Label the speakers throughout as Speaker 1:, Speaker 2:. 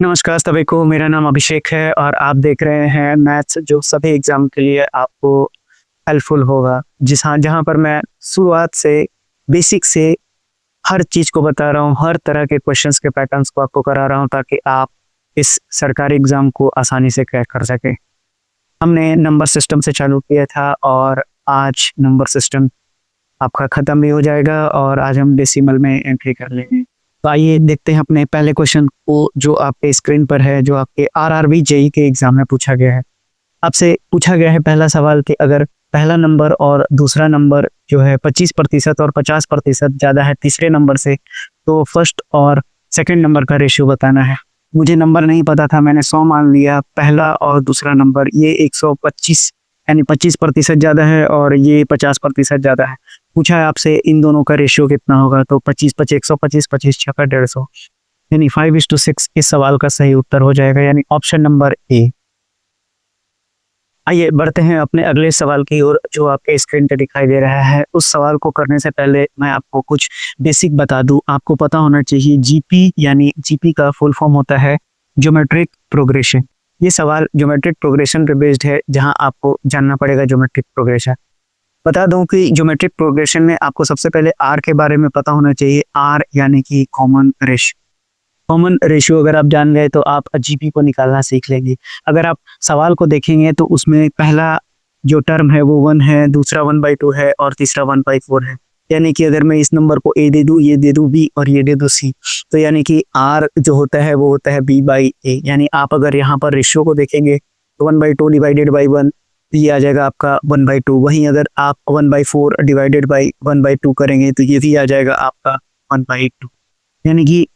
Speaker 1: नमस्कार सभी को, मेरा नाम अभिषेक है और आप देख रहे हैं मैथ्स, जो सभी एग्ज़ाम के लिए आपको हेल्पफुल होगा। जहाँ पर मैं शुरुआत से, बेसिक से हर चीज़ को बता रहा हूँ, हर तरह के क्वेश्चंस के पैटर्न्स को आपको करा रहा हूँ ताकि आप इस सरकारी एग्ज़ाम को आसानी से क्रैक कर सकें। हमने नंबर सिस्टम से चालू किया था और आज नंबर सिस्टम आपका ख़त्म भी हो जाएगा और आज हम डेसिमल में एंट्री कर लेंगे। तो आइए देखते हैं अपने पहले क्वेश्चन को, जो आपके स्क्रीन पर है, जो आपके आरआरबी जेईई के एग्जाम में पूछा गया है। आपसे पूछा गया है पहला सवाल कि अगर पहला नंबर और दूसरा नंबर जो है 25% और 50% ज़्यादा है तीसरे नंबर से, तो फर्स्ट और सेकंड नंबर का रेशियो बताना है। मुझे नंबर नहीं पता था, मैंने 100 मान लिया। पहला और दूसरा नंबर ये 125 यानी 25% ज़्यादा है और ये 50% ज़्यादा है। पूछा है आपसे इन दोनों का रेशियो कितना होगा, तो 25 25 125 25 6 का 150 यानी 5:6 इस सवाल का सही उत्तर हो जाएगा, यानी ऑप्शन नंबर ए। आइए बढ़ते हैं अपने अगले सवाल की ओर, जो आपके स्क्रीन पे दिखाई दे रहा है। उस सवाल को करने से पहले मैं आपको कुछ बेसिक बता दूं। आपको पता होना चाहिए जीपी, यानी जीपी का फुल फॉर्म होता है ज्योमेट्रिक प्रोग्रेशन। ये सवाल ज्योमेट्रिक प्रोग्रेशन पे बेस्ड है, जहां आपको जानना पड़ेगा ज्योमेट्रिक प्रोग्रेशन। बता दूं कि ज्योमेट्रिक प्रोग्रेशन में आपको सबसे पहले आर के बारे में पता होना चाहिए। आर यानी कि कॉमन रेशियो। कॉमन रेशियो अगर आप जान गए तो आप जीपी को निकालना सीख लेंगे। अगर आप सवाल को देखेंगे तो उसमें पहला जो टर्म है वो 1 है, दूसरा 1/2 है और तीसरा 1/4 है। यानी कि अगर मैं इस नंबर को ए दे दूं, ये दे दूं बी और ये दे दूं सी, तो यानी कि आर जो होता है वो होता है b/a। यानी आप अगर यहाँ पर रेशियो को देखेंगे तो 1/2 डिवाइडेड बाई 1, ये आ जाएगा आपका 1/2। वहीं अगर आप 1/4 डिवाइडेड बाई 1/2 करेंगे तो ये भी आ जाएगा आपका 1/2। यानी कि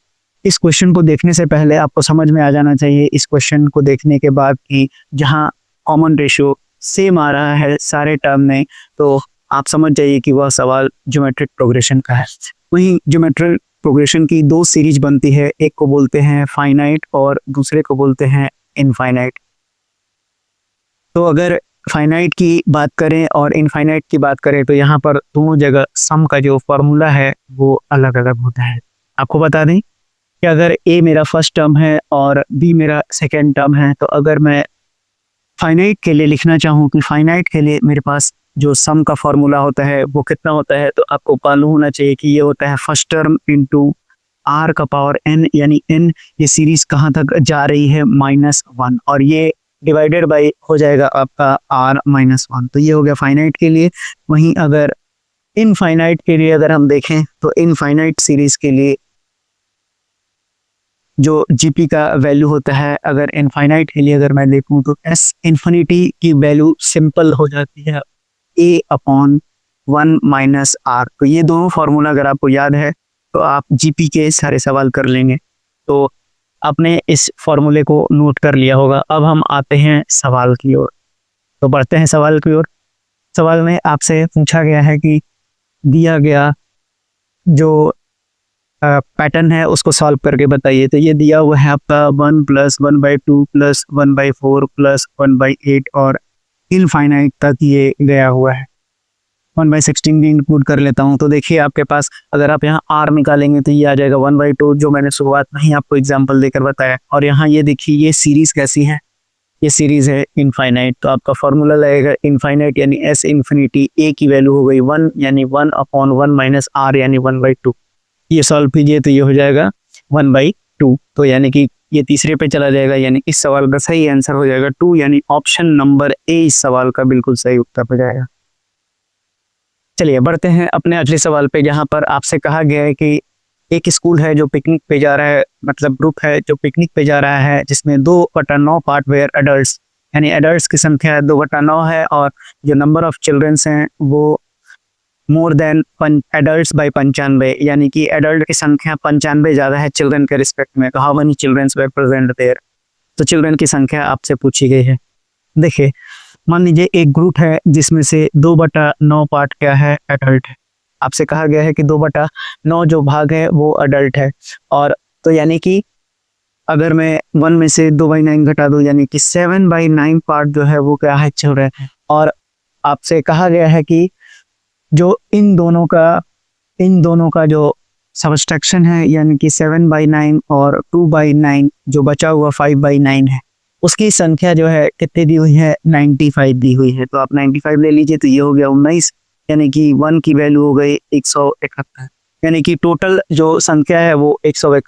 Speaker 1: इस क्वेश्चन को देखने से पहले आपको समझ में आ जाना चाहिए, इस क्वेश्चन को देखने के बाद, कि जहां कॉमन रेशियो सेम आ रहा है सारे टर्म में, तो आप समझ जाइए कि वह सवाल ज्योमेट्रिक प्रोग्रेशन का है। वहीं ज्योमेट्रिक प्रोग्रेशन की 2 सीरीज बनती है, एक को बोलते हैं फाइनाइट और दूसरे को बोलते हैं इनफाइनाइट। तो अगर फाइनाइट की बात करें और इनफाइनाइट की बात करें तो यहाँ पर दोनों जगह सम का जो फॉर्मूला है वो अलग अलग होता है। आपको बता दें कि अगर ए मेरा फर्स्ट टर्म है और बी मेरा सेकेंड टर्म है, तो अगर मैं फाइनाइट के लिए लिखना चाहूँ कि फाइनाइट के लिए मेरे पास जो सम का फॉर्मूला होता है वो कितना होता है, तो आपको मालूम होना चाहिए कि ये होता है फर्स्ट टर्म इंटू आर का पावर एन, यानी एन ये सीरीज कहाँ तक जा रही है -1, और ये डिवाइडेड बाई हो जाएगा आपका r-1। तो ये हो गया फाइनाइट के लिए। वहीं अगर इनफाइनाइट के लिए अगर हम देखें तो इनफाइनाइट सीरीज के लिए जो जीपी का वैल्यू होता है, अगर इनफाइनाइट के लिए अगर मैं देखूं तो एस इन्फिनिटी की वैल्यू सिंपल हो जाती है a/1 - r। तो ये दोनों फार्मूला अगर आपको याद है तो आप जीपी के सारे सवाल कर लेंगे। तो आपने इस फॉर्मूले को नोट कर लिया होगा। अब हम आते हैं सवाल की ओर, तो बढ़ते हैं सवाल की ओर। सवाल में आपसे पूछा गया है कि दिया गया जो पैटर्न है उसको सॉल्व करके बताइए। तो ये दिया हुआ है आपका 1 + 1/2 + 1/4 + 1/8 और इनफाइनाइट तक ये गया हुआ है। 1/16 भी इंक्लूड कर लेता हूँ। तो देखिए आपके पास अगर आप यहाँ r निकालेंगे तो ये आ जाएगा 1/2, जो मैंने शुरुआत में ही आपको एग्जांपल देकर बताया। और यहाँ ये देखिए ये सीरीज कैसी है, ये सीरीज है इनफाइनाइट। तो आपका फॉर्मूला लगेगा इनफाइनाइट यानी s इन्फिनिटी, a की वैल्यू हो गई 1 यानी 1/1 - r यानी 1/2। ये सॉल्व कीजिए तो ये हो जाएगा 1/2। तो यानी कि ये तीसरे पे चला जाएगा, यानी इस सवाल का सही आंसर हो जाएगा 2, यानी ऑप्शन नंबर ए इस सवाल का बिल्कुल सही उत्तर हो जाएगा। चलिए बढ़ते हैं अपने अगले सवाल पे, जहां पर आपसे कहा गया है कि एक स्कूल है जो पिकनिक पे जा रहा है, मतलब ग्रुप है जो पिकनिक पे जा रहा है, जिसमें 2/9 पार्ट वेयर एडल्ट्स, यानी एडल्ट्स की संख्या 2/9 है और जो नंबर ऑफ चिल्ड्रंस हैं वो मोर देन एडल्ट्स बाई 95, यानी कि एडल्ट की संख्या 95 ज़्यादा है चिल्ड्रन के रिस्पेक्ट में। तो how many childrens were present there, तो चिल्ड्रन की संख्या आपसे पूछी गई है। देखिए मान लीजिए एक ग्रुप है जिसमें से 2/9 पार्ट क्या है, एडल्ट है। आपसे कहा गया है कि 2/9 जो भाग है वो अडल्ट है, और तो यानी कि अगर मैं 1 में से 2/9 घटा दूं, यानी कि 7/9 पार्ट जो है वो क्या है, चिल्ड्रन है। और आपसे कहा गया है कि जो इन दोनों का जो सब्सट्रैक्शन है, यानी कि 7/9 और 2/9 जो बचा हुआ 5/9 है, उसकी संख्या जो है कितनी दी हुई है, 95 दी हुई है। तो आप 95 ले लीजिए, तो ये हो गया 19, यानी कि 1 की वैल्यू हो गई 171, यानी कि टोटल जो संख्या है वो 101।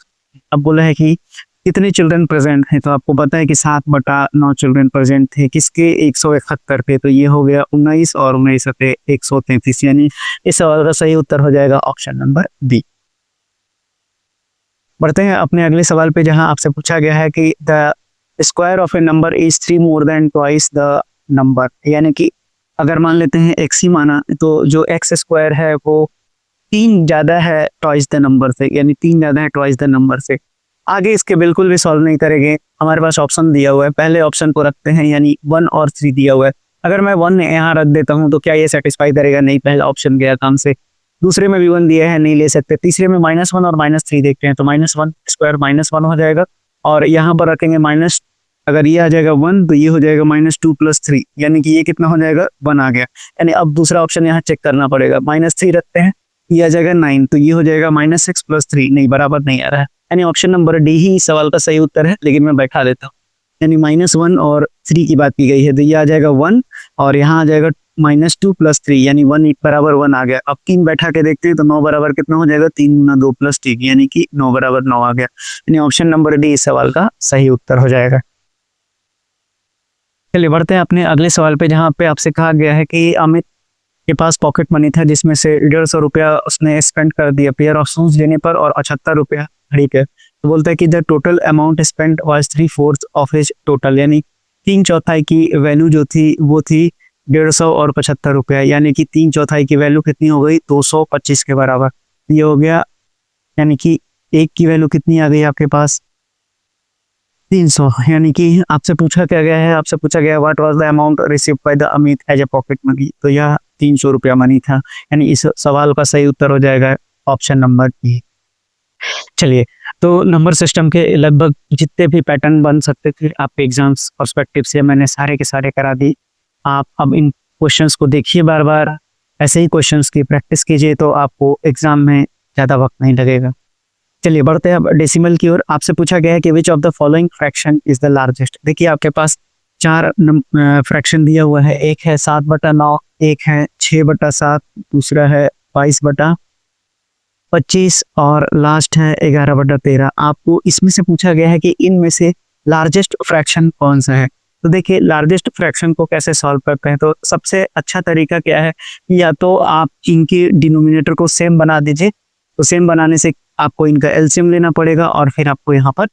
Speaker 1: अब बोला है कि कितने चिल्ड्रन प्रेजेंट हैं, तो आपको पता है कि 7/9 चिल्ड्रन प्रेजेंट थे किसके, 171 पे। तो ये हो गया 19 और 19 सते 133, यानी इस सवाल का सही उत्तर हो जाएगा ऑप्शन नंबर बी। बढ़ते हैं अपने अगले सवाल पे, जहां आपसे पूछा गया है कि the square of A number is 3 more than twice the number, यानी कि अगर मान लेते हैं x ही माना, तो जो x स्क्वायर है वो 3 ज्यादा है ट्वाइस द नंबर से, यानी 3 ज्यादा है ट्वाइस द नंबर से। आगे इसके बिल्कुल भी सॉल्व नहीं करेंगे, हमारे पास ऑप्शन दिया हुआ है, पहले ऑप्शन को रखते हैं, यानी 1 और 3 दिया हुआ है। अगर मैं 1 यहाँ रख देता हूँ तो क्या ये सेटिस्फाई करेगा, नहीं, पहला ऑप्शन गया काम से। दूसरे में भी 1 दिया है, नहीं ले सकते। तीसरे में -1 और -3 देखते हैं, तो -1 स्क्वायर -1 हो जाएगा, और यहाँ पर रखेंगे माइनस, अगर ये आ जाएगा 1 तो ये हो जाएगा -2 + 3, यानी कि ये कितना हो जाएगा, 1 आ गया। यानी अब दूसरा ऑप्शन यहाँ चेक करना पड़ेगा, -3 रखते हैं, ये आ जाएगा 9, तो ये हो जाएगा -6 + 3, नहीं, बराबर नहीं आ रहा है, यानी ऑप्शन नंबर डी ही इस सवाल का सही उत्तर है। लेकिन मैं बैठा देता हूँ, यानी -1 और 3 की बात की गई है, तो ये आ जाएगा 1 और यहाँ आ जाएगा -2 + 3, यानी 1 बराबर 1 आ गया। अब 3 बैठा के देखते हैं, तो 9 बराबर कितना हो जाएगा, 3 × 2 + 3, यानी कि 9 बराबर 9 आ गया, यानी ऑप्शन नंबर डी इस सवाल का सही उत्तर हो जाएगा। चलिए बढ़ते हैं अपने अगले सवाल पे, जहाँ पे आपसे कहा गया है कि अमित के पास पॉकेट मनी था, जिसमें से 150 रुपया उसने स्पेंड कर दिया पेयर ऑफ शूज लेने पर और 78 रुपया घड़ी पे। तो बोलता है कि the total amount spend was 3/4 of his total, यानी 3/4 की वैल्यू जो थी वो थी 150 और 75 रुपया, यानी कि 3/4 की वैल्यू कितनी हो गई, 225 के बराबर। ये हो गया, यानी कि 1 की वैल्यू कितनी आ गई आपके पास, 300, यानी कि आपसे पूछा क्या गया है, आपसे पूछा गया what was the amount received by the Amit as a pocket money, तो यह 300 रुपया मनी था, यानी इस सवाल का सही उत्तर हो जाएगा ऑप्शन नंबर बी। चलिए, तो नंबर सिस्टम के लगभग जितने भी पैटर्न बन सकते थे आपके एग्जाम्स पर्सपेक्टिव से, मैंने सारे के सारे करा दी। आप अब इन क्वेश्चंस को देखिए, बार बार ऐसे ही क्वेश्चंस की प्रैक्टिस कीजिए, तो आपको एग्जाम में ज़्यादा वक्त नहीं लगेगा। चलिए बढ़ते हैं अब डेसिमल की ओर। आपसे पूछा गया है कि which of the following fraction is the largest. देखिए आपके पास 4 फ्रैक्शन दिया हुआ है, एक है 7/9, एक है 6/7, दूसरा है 22/25 और लास्ट है 11/13। आपको इसमें से पूछा गया है कि इनमें से लार्जेस्ट फ्रैक्शन कौन सा है। तो देखिए लार्जेस्ट फ्रैक्शन को कैसे सॉल्व करते हैं, तो सबसे अच्छा तरीका क्या है, या तो आप इनके डिनोमिनेटर को सेम बना दीजिए, तो सेम बनाने से आपको इनका एलसीएम लेना पड़ेगा और फिर आपको यहाँ पर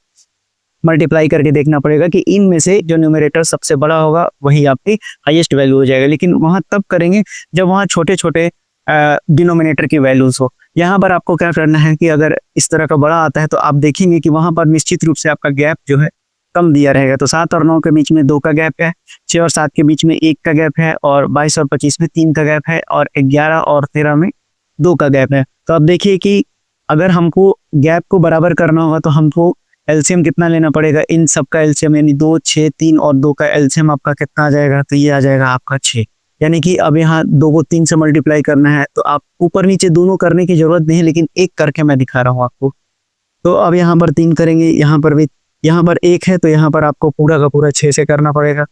Speaker 1: मल्टीप्लाई करके देखना पड़ेगा कि इनमें से जो न्यूमरेटर सबसे बड़ा होगा वही आपकी हाईएस्ट वैल्यू हो जाएगा। लेकिन वहाँ तब करेंगे जब वहाँ छोटे छोटे डिनोमिनेटर की वैल्यूज हो। यहाँ पर आपको क्या करना है कि अगर इस तरह का बड़ा आता है तो आप देखेंगे कि वहाँ पर निश्चित रूप से आपका गैप जो है कम दिया रहेगा। तो 7 और 9 के बीच में 2 का गैप है, 6 और 7 के बीच में 1 का गैप है, और 22 और 25 में 3 का गैप है, और 11 और 13 में 2 का गैप है। तो अब देखिए कि अगर हमको गैप को बराबर करना होगा तो हमको एलसीएम कितना लेना पड़ेगा, इन सब का एलसीएम, यानी 2, 6, 3 और 2 का एलसीएम आपका कितना आ जाएगा, तो ये आ जाएगा आपका 6। यानी कि अब यहाँ 2 को 3 से मल्टीप्लाई करना है, तो आप ऊपर नीचे दोनों करने की जरूरत नहीं है, लेकिन एक करके मैं दिखा रहा हूँ आपको। तो अब यहाँ पर 3 करेंगे, यहाँ पर भी, यहाँ पर 1 है तो यहाँ पर आपको पूरा का पूरा 6 से करना पड़ेगा।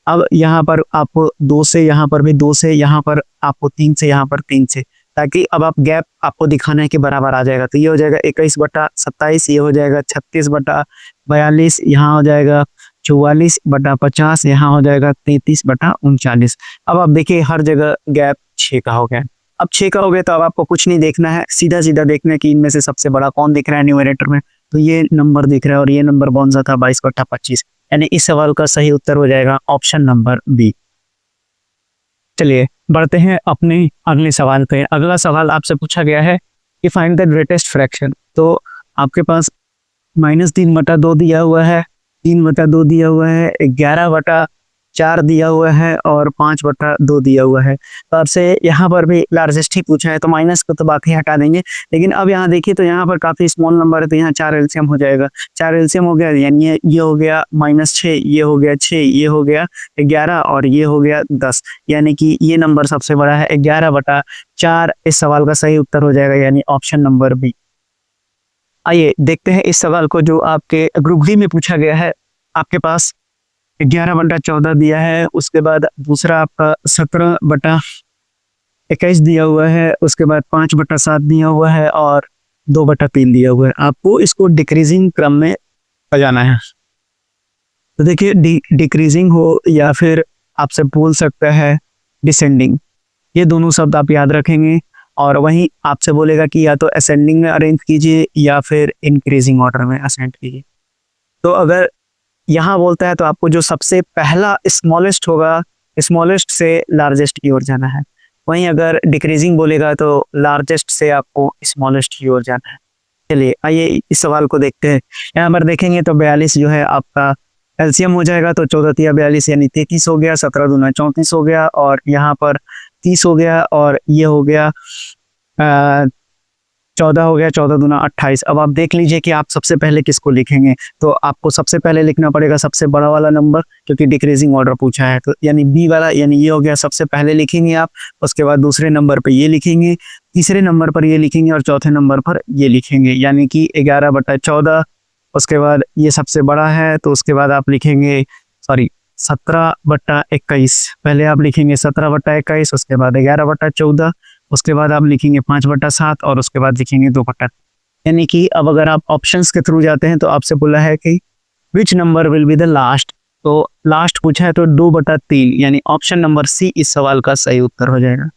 Speaker 1: अब यहाँ पर आपको 2 से, यहाँ पर भी 2 से, यहाँ पर आपको 3 से, यहाँ पर 3 से, ताकि अब आप गैप आपको दिखाना है कि बराबर आ जाएगा। तो ये हो जाएगा 21/27, ये हो जाएगा 36/42, यहाँ हो जाएगा 44/50, यहाँ हो जाएगा 33/39। अब आप देखिए हर जगह गैप 6 का हो गया। अब 6 का हो गया तो अब आपको कुछ नहीं देखना है, सीधा सीधा देखना है कि इनमें से सबसे बड़ा कौन दिख रहा है न्यूमरेटर में। तो ये नंबर दिख रहा है और ये नंबर कौन सा था, 22/25, यानी इस सवाल का सही उत्तर हो जाएगा ऑप्शन नंबर बी। चलिए बढ़ते हैं अपने अगले सवाल पे। अगला सवाल आपसे पूछा गया है कि फाइंड द ग्रेटेस्ट फ्रैक्शन। तो आपके पास -3/2 दिया हुआ है, 3/2 दिया हुआ है, 11/4 दिया हुआ है और 5/2 दिया हुआ है। तो आपसे यहाँ पर भी लार्जेस्ट ही पूछा है, तो माइनस को तो बाकी हटा देंगे। लेकिन अब यहाँ देखिए तो यहाँ पर काफी स्मॉल नंबर है, तो यहाँ 4 एलसीएम हो जाएगा। 4 एलसीएम हो गया, यानी ये हो गया -6, ये हो गया 6, ये हो गया 11 और ये हो गया 10, यानी कि ये नंबर सबसे बड़ा है। 11/4 इस सवाल का सही उत्तर हो जाएगा, यानी ऑप्शन नंबर बी। आइए देखते हैं इस सवाल को जो आपके ग्रुप डी में पूछा गया है। आपके पास 11/14 दिया है, उसके बाद दूसरा आपका 17/21 दिया हुआ है, उसके बाद 5/7 दिया हुआ है और 2/3 दिया हुआ है। आपको इसको डिक्रीजिंग क्रम में बजाना है। तो देखिए डिक्रीजिंग हो या फिर आपसे बोल सकता है डिसेंडिंग, ये दोनों शब्द आप याद रखेंगे। और वहीं आपसे बोलेगा कि या तो असेंडिंग में अरेंज कीजिए या फिर इंक्रीजिंग ऑर्डर में असेंड कीजिए। तो अगर यहाँ बोलता है तो आपको जो सबसे पहला स्मॉलेस्ट होगा, स्मॉलेस्ट से लार्जेस्ट की ओर जाना है। वहीं अगर डिक्रीजिंग बोलेगा तो लार्जेस्ट से आपको स्मॉलेस्ट की ओर जाना है। चलिए आइए इस सवाल को देखते हैं। यहाँ पर देखेंगे तो 42 जो है आपका एलसीएम हो जाएगा, तो 14 × 42 यानी 33 हो गया, 17 दूना 34 हो गया और यहाँ पर 30 हो गया और ये हो गया 14 हो गया, 14 दूना 28। अब आप देख लीजिए कि आप सबसे पहले किसको लिखेंगे। तो आपको सबसे पहले लिखना पड़ेगा सबसे बड़ा वाला नंबर, क्योंकि डिक्रीजिंग ऑर्डर पूछा है। तो यानी बी वाला, यानी ये हो गया, सबसे पहले लिखेंगे आप। उसके बाद दूसरे नंबर पर ये लिखेंगे, तीसरे नंबर पर ये लिखेंगे और चौथे नंबर पर ये लिखेंगे, यानी कि 11/14। उसके बाद ये सबसे बड़ा है तो उसके बाद आप लिखेंगे 17/21। पहले आप लिखेंगे 17/21, उसके बाद 11/14, उसके बाद आप लिखेंगे 5/7 और उसके बाद लिखेंगे 2/3। यानी कि अब अगर आप ऑप्शंस के थ्रू जाते हैं तो आपसे बोला है कि which number will be the last. तो लास्ट पूछा है तो 2/3, यानी ऑप्शन नंबर सी इस सवाल का सही उत्तर हो जाएगा।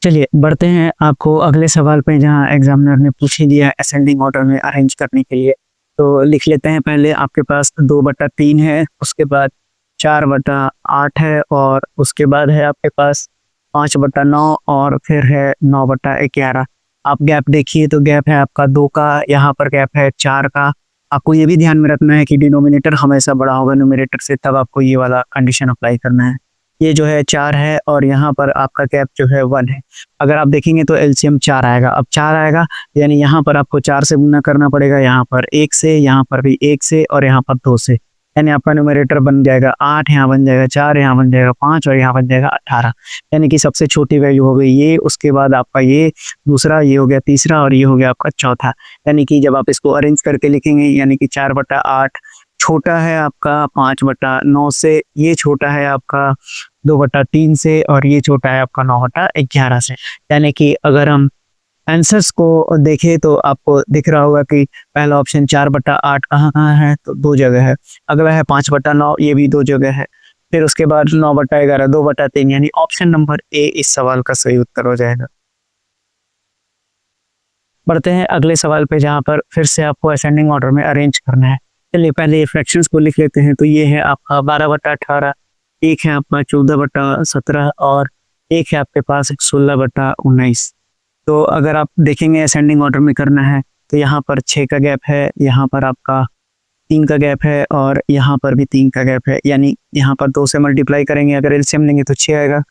Speaker 1: चलिए बढ़ते हैं आपको अगले सवाल पे, जहां एग्जामिनर ने पूछ ही दिया असेंडिंग ऑर्डर में अरेंज करने के लिए। तो लिख लेते हैं। पहले आपके पास 2/3 है, उसके बाद 4/8 है और उसके बाद है आपके पास 5/9 और फिर है 9/11। आप गैप देखिए तो गैप है आपका 2 का, यहाँ पर गैप है 4 का। आपको ये भी ध्यान में रखना है कि डिनोमिनेटर हमेशा बड़ा होगा न्यूमरेटर से, तब आपको ये वाला कंडीशन अप्लाई करना है। ये जो है 4 है और यहाँ पर आपका गैप जो है 1 है। अगर आप देखेंगे तो एलसीएम 4 आएगा। अब 4 आएगा यानी यहाँ पर आपको 4 से गुना करना पड़ेगा, यहाँ पर 1 से, यहाँ पर भी 1 से और यहाँ पर 2 से। यानी आपका न्यूमरेटर बन जाएगा 8, यहाँ बन जाएगा 4, यहाँ बन जाएगा 5 और यहाँ बन जाएगा 18। यानी कि सबसे छोटी वैल्यू हो गई ये, उसके बाद आपका ये दूसरा, ये हो गया तीसरा और ये हो गया आपका चौथा। यानी कि जब आप इसको अरेंज करके लिखेंगे, यानी कि 4/8 छोटा है आपका 5/9 से, ये छोटा है आपका 2/3 से और ये छोटा है आपका 9/11 से। यानी कि अगर हम आंसर्स को देखें तो आपको दिख रहा होगा कि पहला ऑप्शन 4/8 कहाँ है, तो 2 जगह है। अगला है 5/9, ये भी 2 जगह है। फिर उसके बाद 9/11 2/3, यानी ऑप्शन नंबर ए इस सवाल का सही उत्तर हो जाएगा। बढ़ते हैं अगले सवाल पे, जहाँ पर फिर से आपको असेंडिंग ऑर्डर में अरेंज करना है। चलिए पहले फ्रैक्शंस को लिख लेते हैं। तो ये है आपका 12/18, एक है आपका 14/17 और एक है आपके पास 16/19। तो अगर आप देखेंगे असेंडिंग ऑर्डर में करना है तो यहाँ पर 6 का गैप है, यहाँ पर आपका 3 का गैप है और यहाँ पर भी 3 का गैप है। यानी यहाँ पर 2 से मल्टीप्लाई करेंगे, अगर एलसीएम लेंगे तो 6 आएगा।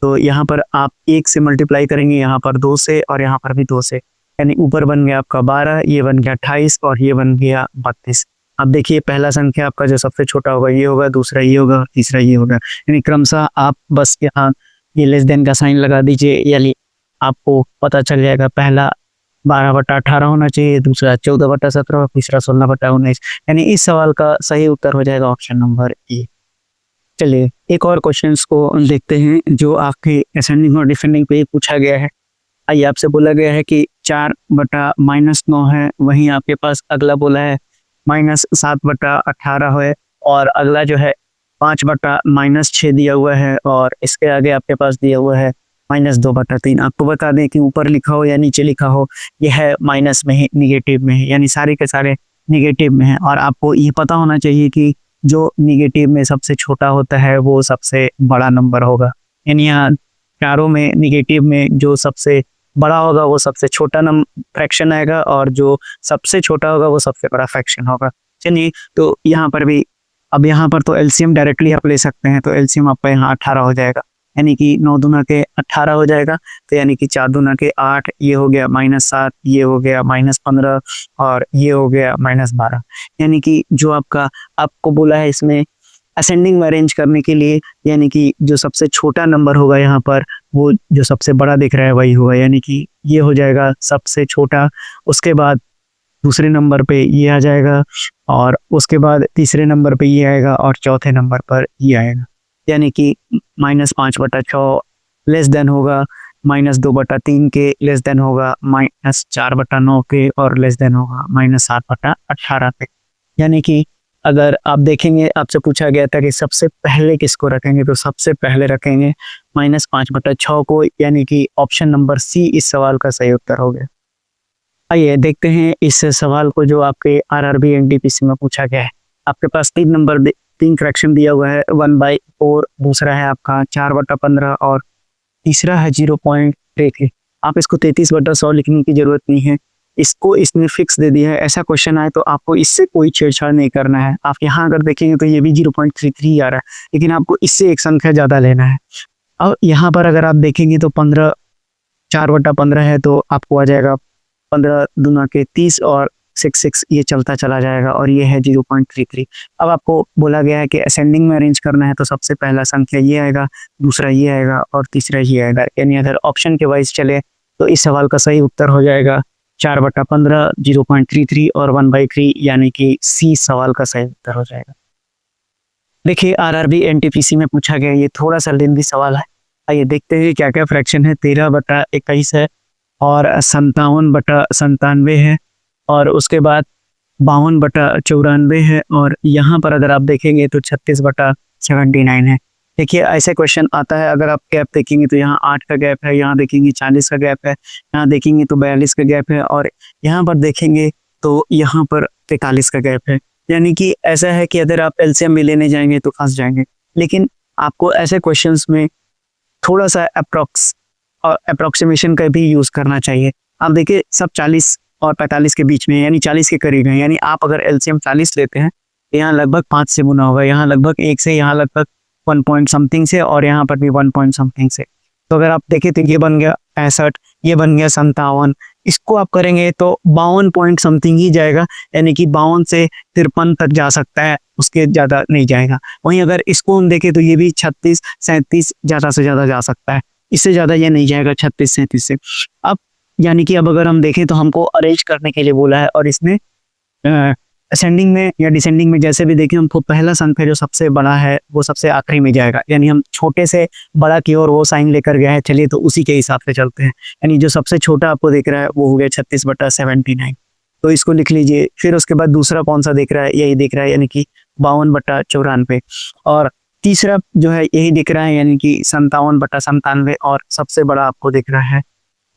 Speaker 1: तो यहाँ पर आप 1 से मल्टीप्लाई करेंगे, यहाँ पर 2 से और यहाँ पर भी 2 से। यानी ऊपर बन गया आपका 12, ये बन गया 28 और ये बन गया 32। अब देखिए पहला संख्या आपका जो सबसे छोटा होगा ये होगा, दूसरा ये होगा, तीसरा ये होगा। यानी क्रमशः आप बस यहाँ ये लेस देन का साइन लगा दीजिए, यानी आपको पता चल जाएगा पहला 12/18 होना चाहिए, दूसरा 14/17 और तीसरा 16/19। यानी इस सवाल का सही उत्तर हो जाएगा ऑप्शन नंबर ए। चलिए एक और क्वेश्चंस को देखते हैं जो आपके असेंडिंग और डिसेंडिंग पे पूछा गया है। आइए आपसे बोला गया है कि 4/-9 है, वहीं आपके पास अगला बोला है -7/18 है और अगला जो है 5/-6 दिया हुआ है और इसके आगे आपके पास दिया हुआ है -2/3। आपको बता दें कि ऊपर लिखा हो या नीचे लिखा हो, यह है माइनस में है, निगेटिव में है, यानी सारे के सारे निगेटिव में है। और आपको ये पता होना चाहिए कि जो निगेटिव में सबसे छोटा होता है वो सबसे बड़ा नंबर होगा। यानी यहाँ चारों में निगेटिव में जो सबसे बड़ा होगा वो सबसे छोटा फ्रैक्शन आएगा और जो सबसे छोटा होगा वो सबसे बड़ा फ्रैक्शन होगा। चलिए तो यहाँ पर भी, अब यहाँ पर तो एलसीएम डायरेक्टली आप ले सकते हैं, तो एलसीएम आपका यहाँ 18 हो जाएगा। यानी कि 9 दूना के 18 हो जाएगा, तो यानी कि 4 दूना के 8, ये हो गया -7, ये हो गया -15 और ये हो गया -12। यानी कि जो आपको बोला है इसमें असेंडिंग में अरेंज करने के लिए, यानी कि जो सबसे छोटा नंबर होगा यहाँ पर वो जो सबसे बड़ा दिख रहा है वही होगा। यानी कि ये हो जाएगा सबसे छोटा, उसके बाद दूसरे नंबर पे ये आ जाएगा और उसके बाद तीसरे नंबर पे ये आएगा और चौथे नंबर पर ये आएगा। यानी कि -5/6 लेस देन होगा -2/3 के, लेस देन होगा -4/9 के और लेस देन होगा -7/18 के। यानी कि अगर आप देखेंगे, आपसे पूछा गया था कि सबसे पहले किसको रखेंगे, तो सबसे पहले रखेंगे -5/6 को, यानी कि ऑप्शन नंबर सी इस सवाल का सही उत्तर हो गया। आइए देखते हैं इस सवाल को जो आपके आरआरबी एनटीपीसी में पूछा गया है। आपके पास 3 फ्रैक्शन दिया हुआ है 1/4, दूसरा है आपका 4/15 और तीसरा है 0.33। आप इसको 33/100 लिखने की जरूरत नहीं है, इसको इसने फिक्स दे दिया है। ऐसा क्वेश्चन आए तो आपको इससे कोई छेड़छाड़ नहीं करना है। आप यहाँ अगर देखेंगे तो ये भी 0.33 आ रहा है, लेकिन आपको इससे एक संख्या ज़्यादा लेना है। अब यहाँ पर अगर आप देखेंगे तो 4/15 है तो आपको आ जाएगा 15 दूना के 30 और 6 ये चलता चला जाएगा और ये है 0.33। अब आपको बोला गया है कि असेंडिंग में अरेंज करना है, तो सबसे पहला संख्या ये आएगा, दूसरा ये आएगा और तीसरा ये आएगा। यानी अगर ऑप्शन के वाइज चले तो इस सवाल का सही उत्तर हो जाएगा 4/15, 0.33 और 1/3, यानी कि सी सवाल का सही उत्तर हो जाएगा। देखिए आरआरबी एनटीपीसी में पूछा गया ये थोड़ा सा लेंथी सवाल है। आइए देखते हैं क्या क्या फ्रैक्शन है। 13/21 है और 57/97 है और उसके बाद 52/94 है और यहाँ पर अगर आप देखेंगे तो 36/79 है। देखिए ऐसे क्वेश्चन आता है, अगर आप गैप देखेंगे तो यहाँ 8 का गैप है, यहाँ देखेंगे 40 का गैप है, यहाँ देखेंगे तो 42 का गैप है और यहाँ पर देखेंगे तो यहाँ पर 43 का गैप है। यानी कि ऐसा है कि अगर आप एलसीएम भी लेने जाएंगे तो फंस जाएंगे। लेकिन आपको ऐसे क्वेश्चंस में थोड़ा सा अप्रोक्सीमेशन का भी यूज करना चाहिए। आप देखिए सब 40 और 45 के बीच में, यानी 40 के करीब है। यानी आप अगर एलसीएम 40 लेते हैं तो यहाँ लगभग 5 से गुना होगा, यहाँ लगभग 1 से, यहाँ लगभग 1 पॉइंट समथिंग से और यहाँ पर भी 1 पॉइंट समथिंग से। तो अगर आप देखें तो ये बन गया 65, ये बन गया 57, इसको आप करेंगे तो 52 पॉइंट समथिंग ही जाएगा, यानी कि 52 से 53 तक जा सकता है, उसके ज़्यादा नहीं जाएगा। वहीं अगर इसको हम देखें तो ये भी 36, 37 ज़्यादा से ज़्यादा जा सकता है, इससे ज़्यादा ये नहीं जाएगा 36, 37 से। अब यानी कि अब अगर हम देखें तो हमको अरेंज करने के लिए बोला है और इसने असेंडिंग में या डिसेंडिंग में जैसे भी देखें, हमको पहला संख्या जो सबसे बड़ा है वो सबसे आखिरी में जाएगा। यानी हम छोटे से बड़ा की ओर वो साइन लेकर गए हैं, चलिए तो उसी के हिसाब से चलते हैं। यानी जो सबसे छोटा आपको दिख रहा है वो हो गया 36/79, तो इसको लिख लीजिए। फिर उसके बाद दूसरा कौन सा दिख रहा है, यही दिख रहा है, यानी कि 52/94 और तीसरा जो है यही दिख रहा है, यानी कि 57/97 और सबसे बड़ा आपको दिख रहा है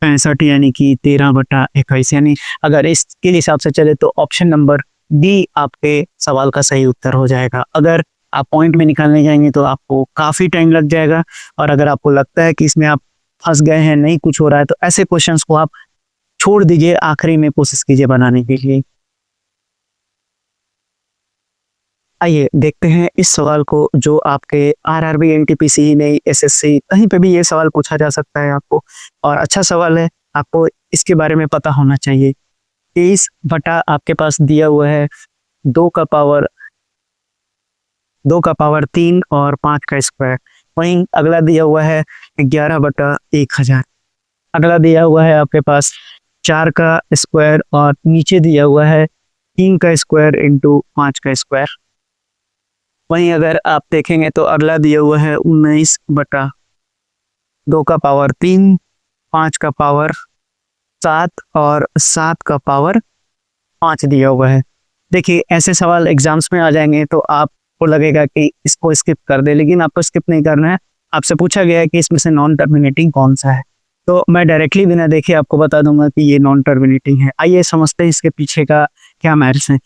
Speaker 1: 65, यानी कि 13/21। यानी अगर इसके हिसाब से चले तो ऑप्शन नंबर डी आपके सवाल का सही उत्तर हो जाएगा। अगर आप पॉइंट में निकालने जाएंगे तो आपको काफ़ी टाइम लग जाएगा और अगर आपको लगता है कि इसमें आप फंस गए हैं, नहीं कुछ हो रहा है, तो ऐसे क्वेश्चंस को आप छोड़ दीजिए, आखिरी में कोशिश कीजिए बनाने के लिए। आइए देखते हैं इस सवाल को जो आपके आरआरबी एनटीपीसी ही नहीं, एसएससी कहीं पे भी ये सवाल पूछा जा सकता है आपको, और अच्छा सवाल है, आपको इसके बारे में पता होना चाहिए। 23 आपके पास दिया हुआ है 2 का पावर 3 और 5 का स्क्वायर। वहीं अगला दिया हुआ है 11/1000। अगला दिया हुआ है आपके पास 4 का स्क्वायर और नीचे दिया हुआ है 3 का स्क्वायर इंटू 5 का स्क्वायर। वहीं अगर आप देखेंगे तो अगला दिया हुआ है 19/2 का पावर 3, 5 का पावर 7 और 7 का पावर 5 दिया हुआ है। देखिए ऐसे सवाल एग्जाम्स में आ जाएंगे तो आपको लगेगा कि इसको स्किप कर दे, लेकिन आपको स्किप नहीं करना है। आपसे पूछा गया है कि इसमें से नॉन टर्मिनेटिंग कौन सा है, तो मैं डायरेक्टली बिना देखे आपको बता दूंगा कि ये नॉन टर्मिनेटिंग है। आइए समझते हैं इसके पीछे का क्या मैथ्स है।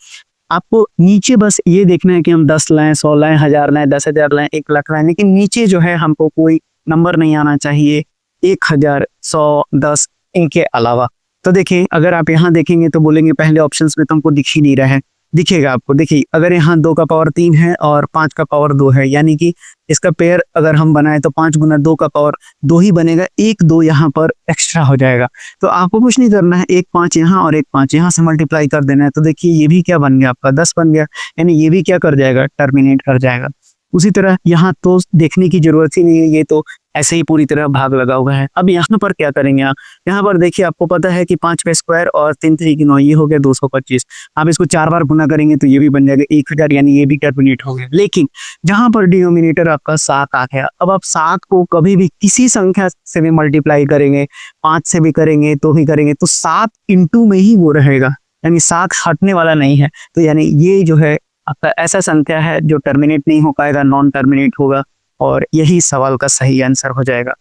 Speaker 1: आपको नीचे बस ये देखना है कि हम 10 लाएं, 100 लाएं, 1000 लाएं, 10,000 लाएं, 1 लाख लाएं, लेकिन नीचे जो है हमको कोई नंबर नहीं आना चाहिए 1000, 100, 10 इनके अलावा। तो देखिए अगर आप यहाँ देखेंगे तो बोलेंगे पहले ऑप्शंस में तो हमको दिख ही नहीं रहा है, दिखेगा आपको। देखिए अगर यहाँ 2 का पावर 3 है और 5 का पावर 2 है, यानी कि इसका पेयर अगर हम बनाए तो 5 गुना 2 का पावर 2 ही बनेगा, 1 2 यहाँ पर एक्स्ट्रा हो जाएगा। तो आपको कुछ नहीं करना है, 1 5 यहाँ और 1 5 यहाँ से मल्टीप्लाई कर देना है। तो देखिए ये भी क्या बन गया आपका 10 बन गया, यानी ये भी क्या कर जाएगा, टर्मिनेट कर जाएगा। उसी तरह यहाँ तो देखने की जरूरत ही नहीं है, ये तो ऐसे ही पूरी तरह भाग लगा हुआ है। अब यहाँ पर क्या करेंगे आप, यहाँ पर देखिए आपको पता है कि 5 का स्क्वायर और 3 3 की 9 ये हो गया 225। आप इसको 4 बार गुना करेंगे तो ये भी बन जाएगा 1000, यानी ये भी टर्मिनेट हो गया। लेकिन जहां पर डिनोमिनेटर आपका 7 आ गया, अब आप 7 को कभी भी किसी संख्या से भी मल्टीप्लाई करेंगे, 5 से भी करेंगे तो भी करेंगे, तो 7 इंटू में ही वो रहेगा, यानी 7 हटने वाला नहीं है। तो यानी ये जो है आपका ऐसा संख्या है जो टर्मिनेट नहीं हो पाएगा, नॉन टर्मिनेट होगा, और यही सवाल का सही आंसर हो जाएगा।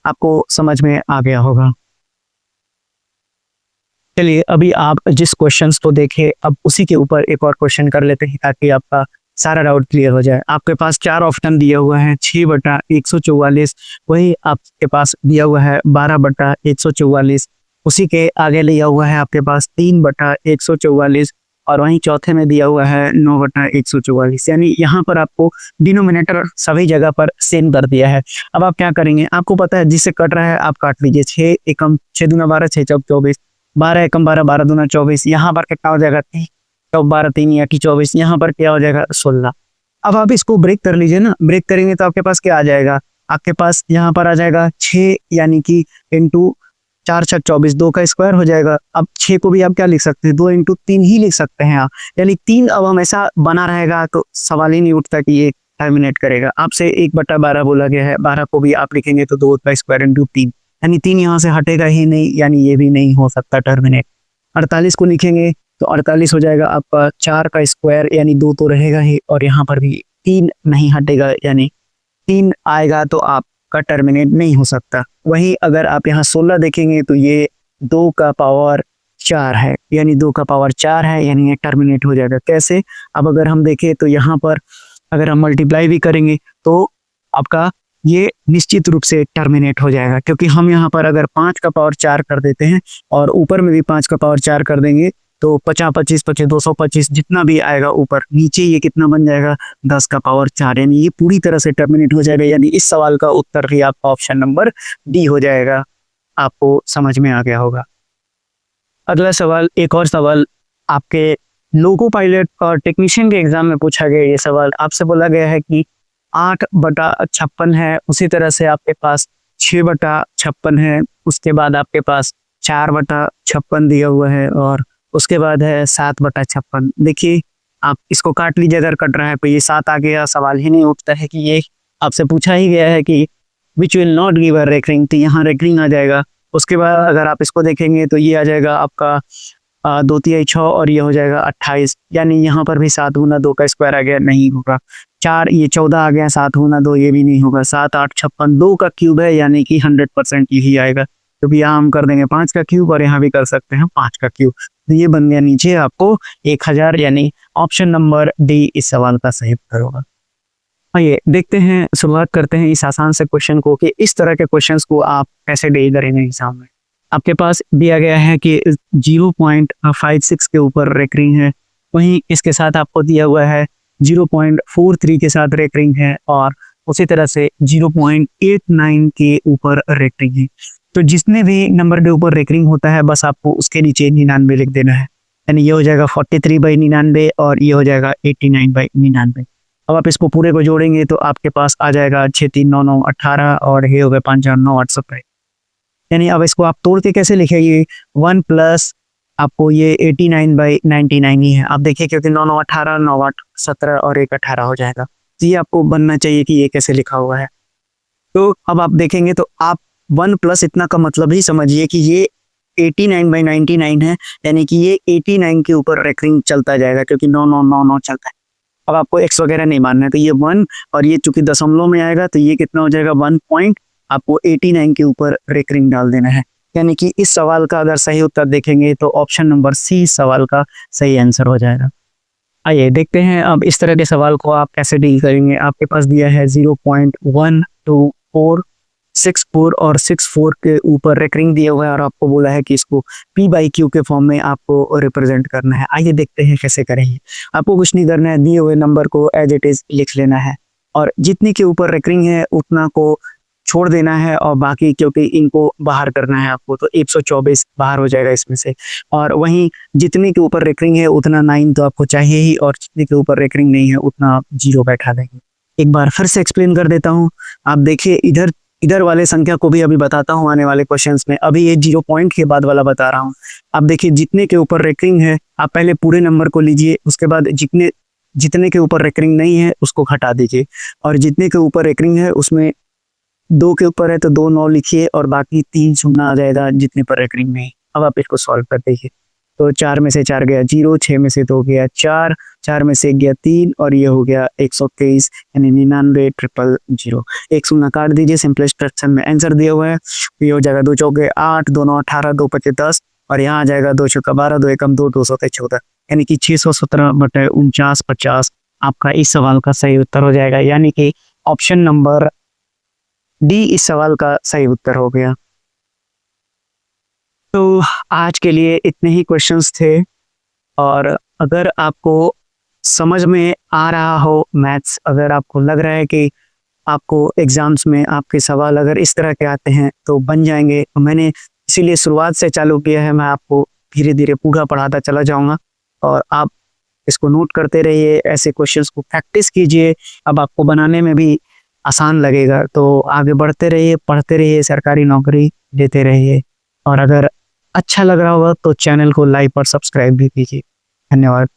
Speaker 1: आपको समझ में आ गया होगा। चलिए अभी आप जिस क्वेश्चंस को देखे, अब उसी के ऊपर एक और क्वेश्चन कर लेते हैं ताकि आपका सारा डाउट क्लियर हो जाए। आपके पास 4 ऑप्शन दिया हुआ है, 6/144, वही आपके पास दिया हुआ है 12/144, उसी के आगे लिया हुआ है आपके पास 3/144, और वहीं चौथे में दिया हुआ है 9/144। यानी यहाँ पर आपको डिनोमिनेटर सभी जगह पर सेम कर दिया है। अब आप क्या करेंगे, आपको पता है जिससे कट रहा है आप काट लीजिए। 6 एकम 6 दूना 12, 6 चौक 24, 12 एकम 12, 12 दूना 24, यहाँ पर कितना हो जाएगा 3 चौक 12, 3 या की 24, यहाँ पर क्या हो जाएगा 16। अब आप इसको ब्रेक कर लीजिए ना, ब्रेक करेंगे तो आपके पास क्या आ जाएगा, आपके पास यहाँ पर आ जाएगा 6, यानी कि इंटू 4 6 24, 2 का स्क्वायर हो जाएगा। अब 6 को भी आप क्या लिख सकते हैं, 2 इंटू 3 ही लिख सकते हैं आप, यानी 3 अब हमेशा बना रहेगा, तो सवाल ही नहीं उठता कि ये टर्मिनेट करेगा। आपसे 1/12 बोला गया है, 12 को भी आप लिखेंगे तो 2 का स्क्वायर इंटू 3, यानी 3 यहाँ से हटेगा ही नहीं, यानी ये भी नहीं हो सकता टर्मिनेट। 48 को लिखेंगे तो 48 हो जाएगा आपका 4 का स्क्वायर, यानी 2 तो रहेगा ही, और यहाँ पर भी 3 नहीं हटेगा, यानी 3 आएगा तो आपका टर्मिनेट नहीं हो सकता। वहीं अगर आप यहाँ 16 देखेंगे तो ये 2 का पावर 4 है, यानी 2 का पावर 4 है, यानी ये टर्मिनेट हो जाएगा। कैसे, अब अगर हम देखें तो यहाँ पर अगर हम मल्टीप्लाई भी करेंगे तो आपका ये निश्चित रूप से टर्मिनेट हो जाएगा, क्योंकि हम यहाँ पर अगर 5 का पावर 4 कर देते हैं और ऊपर में भी 5 का पावर 4 कर देंगे तो 50 25 25 225 जितना भी आएगा ऊपर, नीचे ये कितना बन जाएगा 10 का पावर 4, यानी ये पूरी तरह से टर्मिनेट हो जाएगा। यानी इस सवाल का उत्तर भी आपका ऑप्शन नंबर डी हो जाएगा। आपको समझ में आ गया होगा। अगला सवाल, एक और सवाल आपके लोको पायलट और टेक्नीशियन के एग्जाम में पूछा गया। ये सवाल आपसे बोला गया है कि 8/56 है, उसी तरह से आपके पास 6/56 है, उसके बाद आपके पास 4/56 दिया हुआ है, और उसके बाद है 7/56। देखिए आप इसको काट लीजिए, अगर कट रहा है तो ये 7 आ गया, सवाल ही नहीं उठता है कि ये आपसे पूछा ही गया है कि which will not give a recurring, तो यहाँ रेकरिंग आ जाएगा। उसके बाद अगर आप इसको देखेंगे तो ये आ जाएगा आपका 2 3 6, और ये हो जाएगा 28, यानी यहाँ पर भी 7 गुना 2 का स्क्वायर आ गया, नहीं होगा। 4 ये 14 आ गया, 7 गुना 2 ये भी नहीं होगा। 7 8 56, 2 का क्यूब है, यानी कि 100% यही आएगा, क्योंकि यहाँ हम कर देंगे 5 का क्यूब और यहाँ भी कर सकते हैं 5 का क्यूब, तो ये बन गया नीचे आपको 1000, यानी ऑप्शन नंबर डी इस सवाल का सही उत्तर होगा। आइए देखते हैं, शुरुआत करते हैं इस आसान से क्वेश्चन को कि इस तरह के क्वेश्चंस को आप कैसे डील करेंगे एग्जाम में। आपके पास दिया गया है कि 0.56 के ऊपर रेकरिंग है, वहीं इसके साथ आपको दिया हुआ है 0.43 के साथ रेकरिंग है, और उसी तरह से 0.89 के ऊपर रेकरिंग है। तो जितने भी नंबर के ऊपर रेकरिंग होता है बस आपको उसके नीचे 99 लिख देना है, यानी ये हो जाएगा 43/99 और ये हो जाएगा 89/99। अब आप इसको पूरे को जोड़ेंगे तो आपके पास आ जाएगा 6 3 9 9 18, और ये हो गया 5 4 9 8 17। यानी अब इसको आप तोड़ के कैसे लिखेंगे, 1 प्लस आपको ये 89/99 ही है। आप देखिए क्योंकि 9 9 18, 9 8 17 और 1 18 हो जाएगा, तो ये आपको बनना चाहिए कि ये कैसे लिखा हुआ है। तो अब आप देखेंगे तो आप 1 प्लस इतना का मतलब ही समझिए कि ये 89/99 है, यानी कि ये 89 के ऊपर रेकरिंग चलता जाएगा, क्योंकि 9 9 9 9 चलता है। अब आपको एक्स वगैरह नहीं मानना है, तो ये 1, और ये चूंकि दशमलव में आएगा तो ये कितना हो जाएगा 1 पॉइंट, आपको 89 के ऊपर रेकरिंग डाल देना है। यानी कि इस सवाल का अगर सही उत्तर देखेंगे तो ऑप्शन नंबर सी सवाल का सही आंसर हो जाएगा। आइए देखते हैं अब इस तरह के सवाल को आप कैसे डील करेंगे। आपके पास दिया है 0.124 64 और 64 के ऊपर रेकरिंग दिया हुआ है, और आपको बोला है कि इसको p/q के फॉर्म में आपको रिप्रेजेंट करना है। आइए देखते हैं कैसे करेंगे। आपको कुछ नहीं करना है, दिए हुए नंबर को एज इट इज लिख लेना है, और जितने के ऊपर रेकरिंग है उतना को छोड़ देना है, और बाकी क्योंकि इनको बाहर करना है आपको, तो 124 बाहर हो जाएगा इसमें से। और वहीं जितने के ऊपर रेकरिंग है उतना 9 तो आपको चाहिए ही, और जितने के ऊपर रेकरिंग नहीं है उतना आप 0 बैठा देंगे। एक बार फिर से एक्सप्लेन कर देता हूँ। आप देखिए इधर इधर वाले संख्या को भी अभी बताता हूँ आने वाले क्वेश्चंस में। अभी ये 0 पॉइंट के बाद वाला बता रहा हूँ। आप देखिए जितने के ऊपर रेकरिंग है आप पहले पूरे नंबर को लीजिए, उसके बाद जितने के ऊपर रेकरिंग नहीं है उसको घटा दीजिए, और जितने के ऊपर रेकरिंग है उसमें 2 के ऊपर है तो 2 9 लिखिए और बाकी 3 शून्य आ जाएगा जितने पर रेकरिंग नहीं। अब आप इसको सॉल्व कर देखिए। तो 4 में से 4 गया 0, 6 में से 2 गया 4, 4 में से 1 गया 3 और ये हो गया 123 यानी 99,000। एक शून्य काट दीजिए, सिंपलेस्ट फ्रैक्शन में आंसर दिया हुआ है। ये हो जाएगा 2 चौके 8, 2 9 18, 2 पचे 10 और यहाँ आ जाएगा 2 चौका 12, 2 एकम 2, 2 सौ 14 यानी कि 617/49 आपका इस सवाल का सही उत्तर हो जाएगा, यानी कि ऑप्शन नंबर डी इस सवाल का सही उत्तर हो गया। तो आज के लिए इतने ही क्वेश्चंस थे, और अगर आपको समझ में आ रहा हो मैथ्स, अगर आपको लग रहा है कि आपको एग्जाम्स में आपके सवाल अगर इस तरह के आते हैं तो बन जाएंगे, तो मैंने इसीलिए शुरुआत से चालू किया है। मैं आपको धीरे धीरे पूरा पढ़ाता चला जाऊंगा और आप इसको नोट करते रहिए, ऐसे क्वेश्चंस को प्रैक्टिस कीजिए। अब आपको बनाने में भी आसान लगेगा। तो आगे बढ़ते रहिए, पढ़ते रहिए, सरकारी नौकरी लेते रहिए, और अगर अच्छा लग रहा होगा तो चैनल को लाइक और सब्सक्राइब भी कीजिए। धन्यवाद।